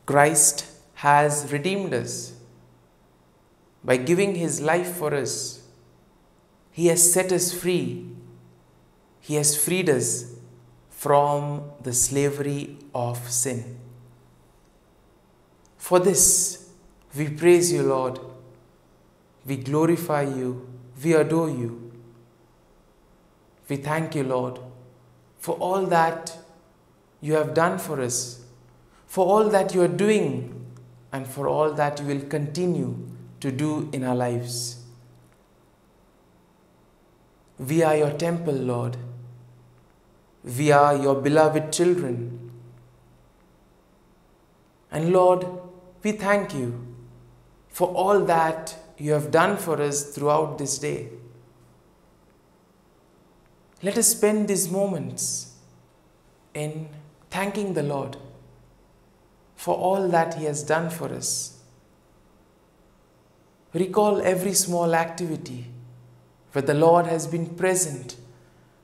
Christ has redeemed us by giving His life for us. He has set us free. He has freed us from the slavery of sin. For this, we praise you, Lord. We glorify you. We adore you. We thank you, Lord, for all that you have done for us, for all that you are doing, and for all that you will continue to do in our lives. We are your temple, Lord. We are your beloved children. And Lord, we thank you for all that you have done for us throughout this day. Let us spend these moments in thanking the Lord for all that He has done for us. Recall every small activity where the Lord has been present,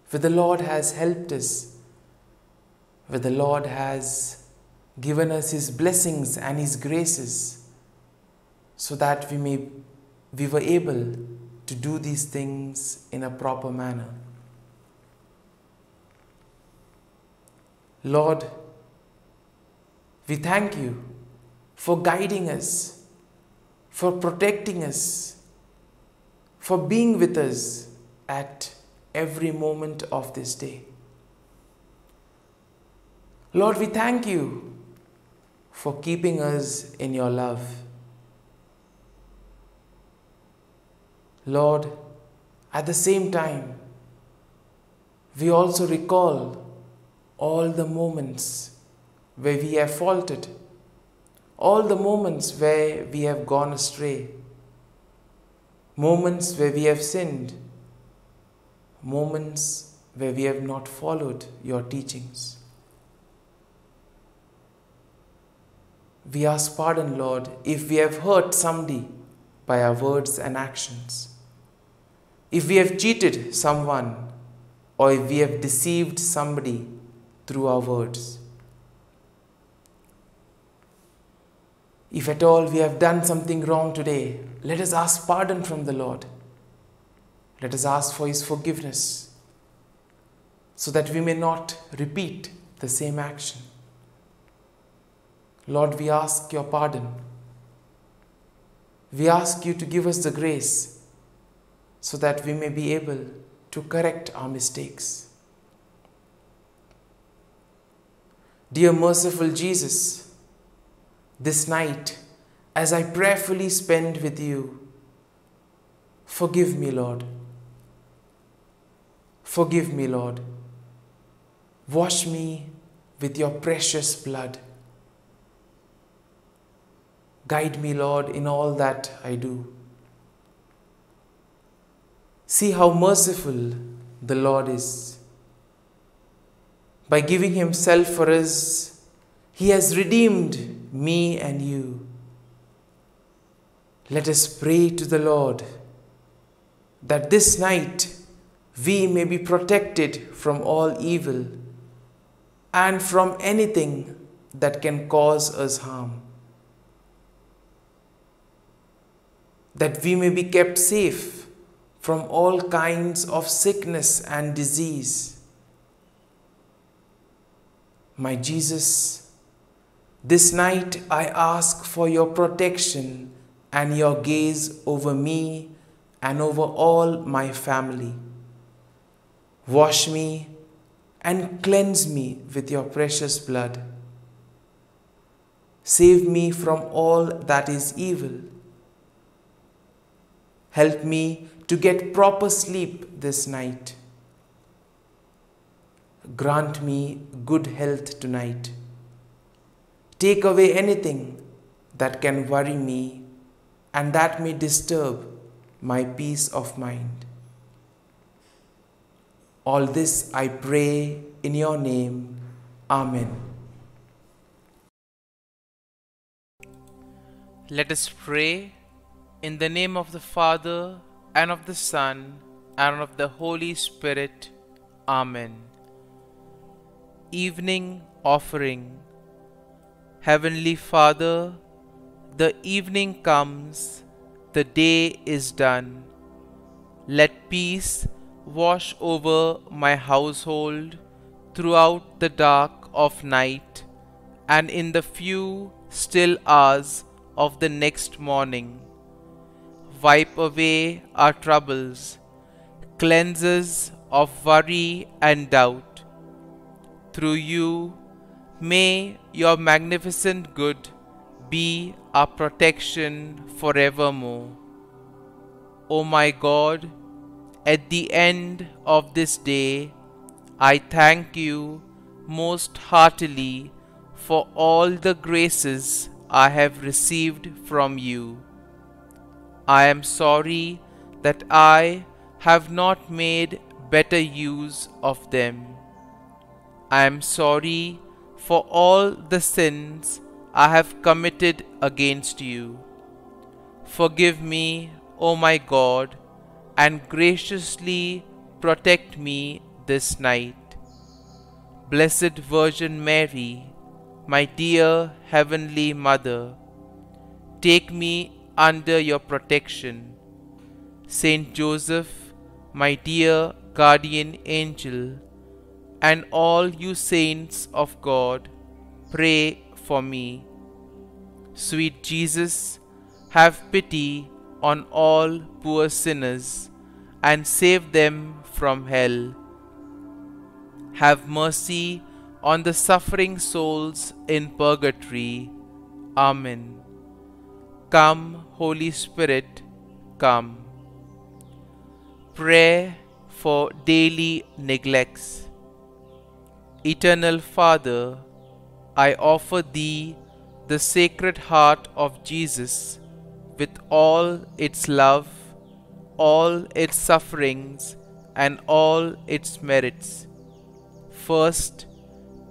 where the Lord has helped us, where the Lord has given us His blessings and His graces, so that we were able to do these things in a proper manner. Lord, we thank you for guiding us, for protecting us, for being with us at every moment of this day. Lord, we thank you for keeping us in your love. Lord, at the same time, we also recall all the moments where we have faltered, all the moments where we have gone astray, moments where we have sinned, moments where we have not followed your teachings. We ask pardon, Lord, if we have hurt somebody by our words and actions, if we have cheated someone, or if we have deceived somebody through our words. If at all we have done something wrong today, let us ask pardon from the Lord. Let us ask for His forgiveness, so that we may not repeat the same action. Lord, we ask your pardon. We ask you to give us the grace, so that we may be able to correct our mistakes. Dear merciful Jesus, this night, as I prayerfully spend with you, forgive me, Lord. Forgive me, Lord. Wash me with your precious blood. Guide me, Lord, in all that I do. See how merciful the Lord is. By giving Himself for us, He has redeemed me and you. Let us pray to the Lord that this night we may be protected from all evil and from anything that can cause us harm. That we may be kept safe from all kinds of sickness and disease. My Jesus, this night I ask for your protection and your gaze over me and over all my family. Wash me and cleanse me with your precious blood. Save me from all that is evil. Help me to get proper sleep this night. Grant me good health tonight. Take away anything that can worry me and that may disturb my peace of mind. All this I pray in your name. Amen. Let us pray in the name of the Father, and of the Son, and of the Holy Spirit. Amen. Evening Offering. Heavenly Father, the evening comes, the day is done. Let peace wash over my household throughout the dark of night and in the few still hours of the next morning. Wipe away our troubles, cleanse us of worry and doubt. Through you, may your magnificent good be our protection forevermore. O my God, at the end of this day, I thank you most heartily for all the graces I have received from you. I am sorry that I have not made better use of them. I am sorry for all the sins I have committed against you. Forgive me, O my God, and graciously protect me this night. Blessed Virgin Mary, my dear Heavenly Mother, take me under your protection. Saint Joseph, my dear guardian angel, and all you saints of God, pray for me. Sweet Jesus, have pity on all poor sinners and save them from hell. Have mercy on the suffering souls in purgatory. Amen. Come, Holy Spirit, come. Prayer for daily neglects. Eternal Father, I offer Thee the Sacred Heart of Jesus with all its love, all its sufferings, and all its merits. First,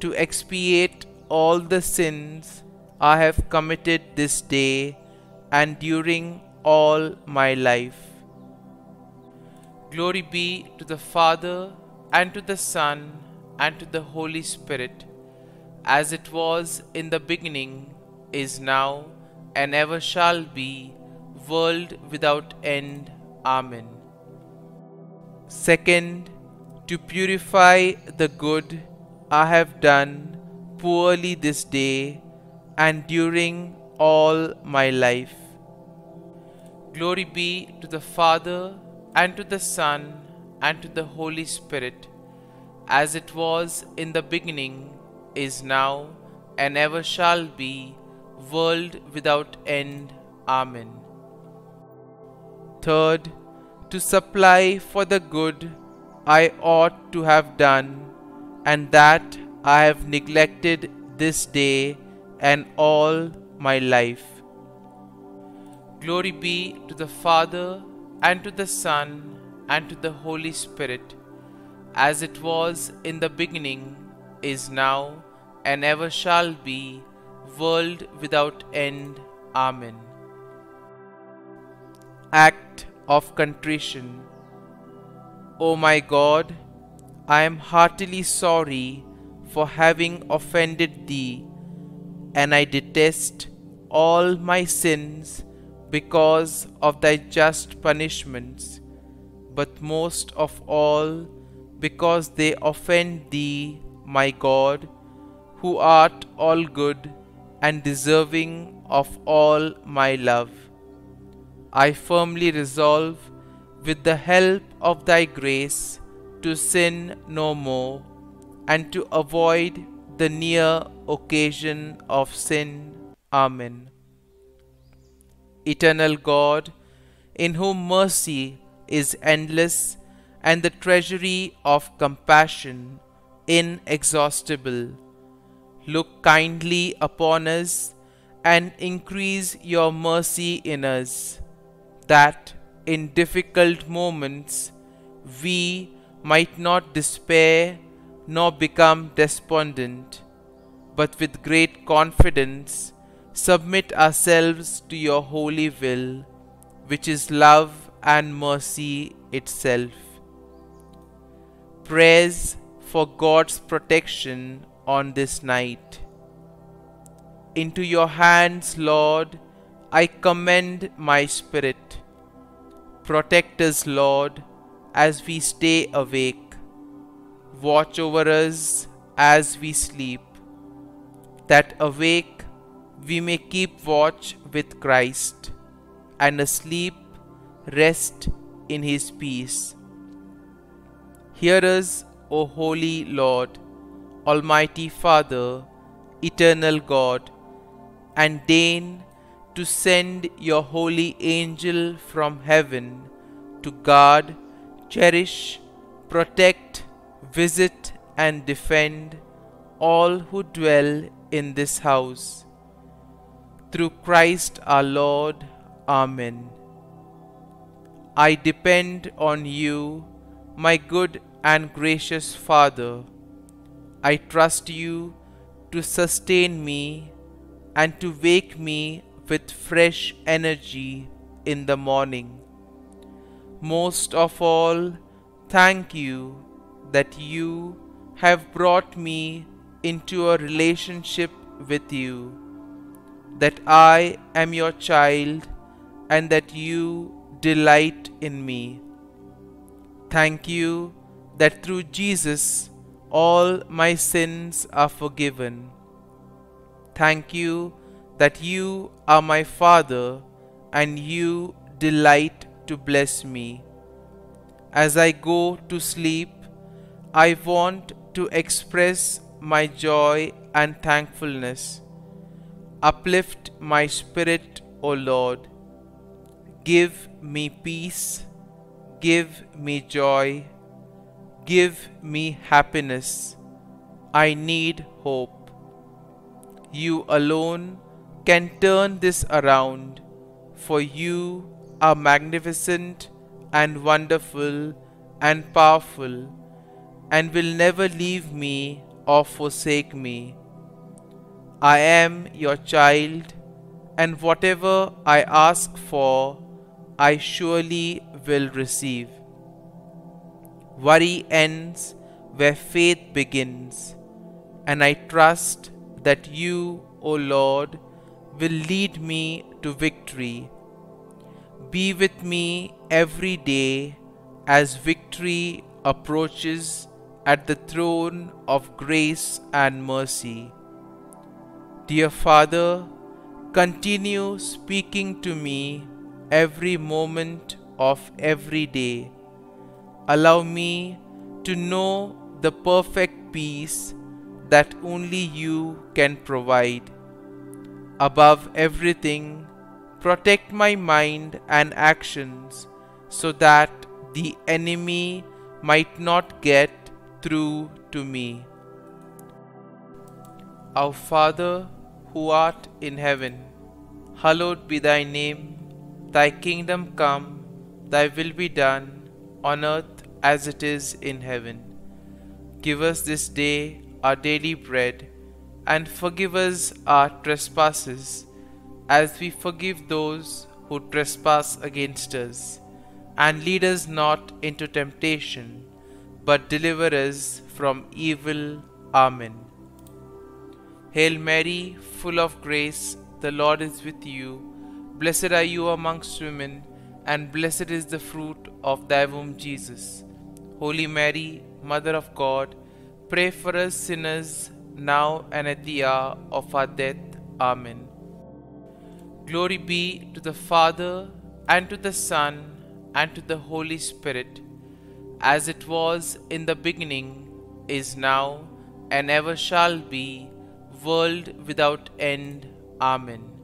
to expiate all the sins I have committed this day and during all my life. Glory be to the Father, and to the Son, and to the Holy Spirit, as it was in the beginning, is now, and ever shall be, world without end. Amen. Second, to purify the good I have done poorly this day and during all my life. Glory be to the Father, and to the Son, and to the Holy Spirit, as it was in the beginning, is now, and ever shall be, world without end. Amen. Third, to supply for the good I ought to have done, and that I have neglected this day and all my life. Glory be to the Father, and to the Son, and to the Holy Spirit, as it was in the beginning, is now, and ever shall be, world without end. Amen. Act of Contrition. O my God, I am heartily sorry for having offended Thee, and I detest all my sins because of Thy just punishments, but most of all because they offend Thee, my God, who art all good and deserving of all my love. I firmly resolve, with the help of Thy grace, to sin no more, and to avoid the near occasion of sin. Amen. Eternal God, in whom mercy is endless and the treasury of compassion inexhaustible, look kindly upon us and increase your mercy in us, that in difficult moments we might not despair nor become despondent, but with great confidence submit ourselves to your holy will, which is love and mercy itself. Prayers for God's protection on this night. Into your hands, Lord, I commend my spirit. Protect us, Lord, as we stay awake. Watch over us as we sleep, that awake we may keep watch with Christ, and asleep rest in his peace. Hear us, O Holy Lord, Almighty Father, Eternal God, and deign to send your holy angel from heaven to guard, cherish, protect, visit, and defend all who dwell in this house. Through Christ our Lord. Amen. I depend on you, my good and gracious Father. I trust you to sustain me and to wake me with fresh energy in the morning. Most of all, thank you that you have brought me into a relationship with you, that I am your child and that you delight in me. Thank you that through Jesus all my sins are forgiven. Thank you that you are my Father and you delight to bless me. As I go to sleep, I want to express my joy and thankfulness. Uplift my spirit, O Lord. Give me peace, give me joy, give me happiness. I need hope. You alone can turn this around, for you are magnificent and wonderful and powerful, and will never leave me or forsake me. I am your child, and whatever I ask for, I surely will receive. Worry ends where faith begins, and I trust that you, O Lord, will lead me to victory. Be with me every day as victory approaches at the throne of grace and mercy. Dear Father, continue speaking to me every moment of every day. Allow me to know the perfect peace that only you can provide. Above everything, protect my mind and actions so that the enemy might not get through to me. Our Father, who art in heaven, hallowed be thy name. Thy kingdom come, thy will be done, on earth as it is in heaven. Give us this day our daily bread, and forgive us our trespasses, as we forgive those who trespass against us. And lead us not into temptation, but deliver us from evil. Amen. Hail Mary, full of grace, the Lord is with you. Blessed are you amongst women, and blessed is the fruit of thy womb, Jesus. Holy Mary, Mother of God, pray for us sinners, now and at the hour of our death. Amen. Glory be to the Father, and to the Son, and to the Holy Spirit, as it was in the beginning, is now, and ever shall be, world without end. Amen.